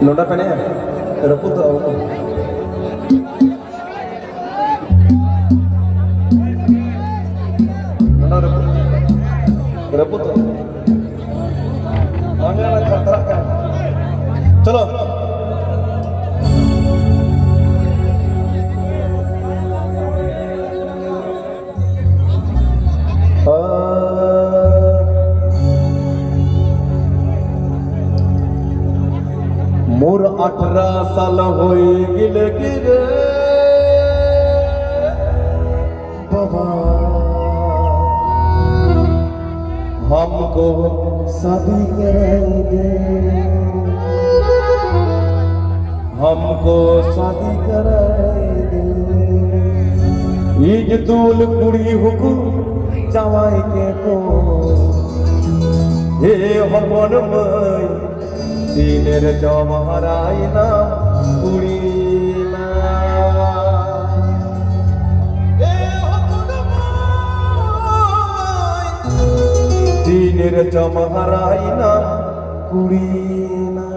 Nona pene reput aku. Nona reput. Ane anak khatra kan. Chalo. मोर 18 साल होए गिले गिरे बाबा हमको शादी कराई दे हमको शादी कराई दे ईज दूल कुड़ी हुकू जावाई के को हे हपन मई दिनेर जमहराई ना कुड़ी ना दिनेर जमहराई ना कुड़ी ना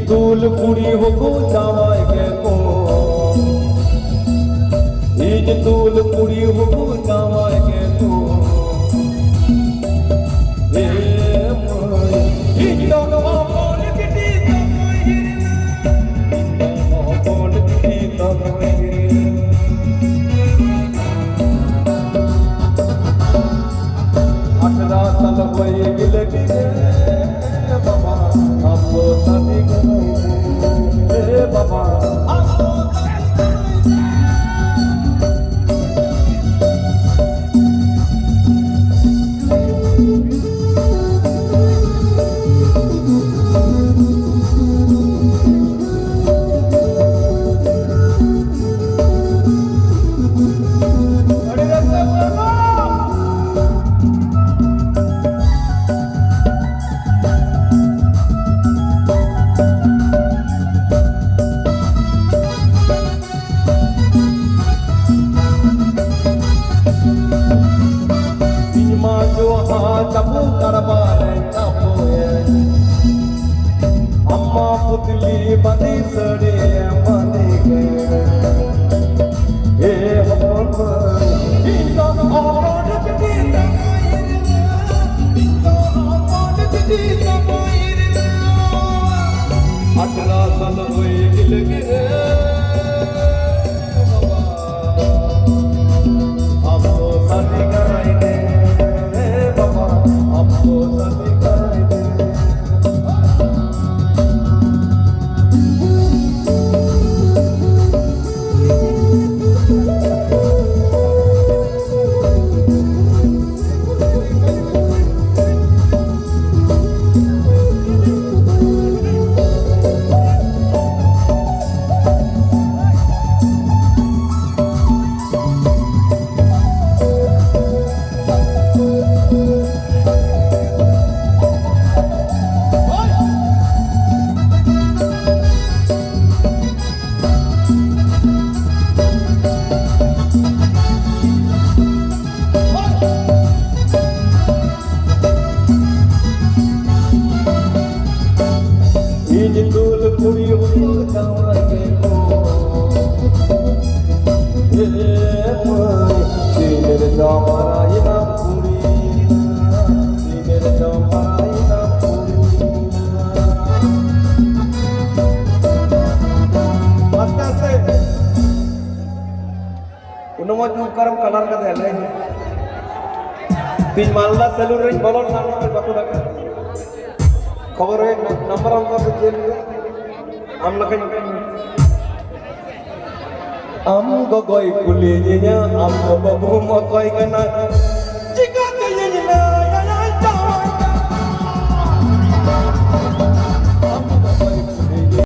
दूल कुड़ी होको जावाई के को ईज दूल कुड़ी होको जावाई के को हे मोय ईज दोनों बोल किटी बोल किटी तमोय 18 साल होए गिले गिले बाबा हमको शादी कराई दे बाबा हमको capu karabare capu amma putli bandi sade bandi ke he hon inna aad kiti inna aad kiti tamoyirna 18 sal hoye dil gire baba हमको शादी कराई दे हमको शादी कराई दे Karam kalar ka dele tin malda salur ring bolon namna me baku daga khabar hai number amka se chen amna kan am gogoi kulinya am babu ma koi kana jika kayenya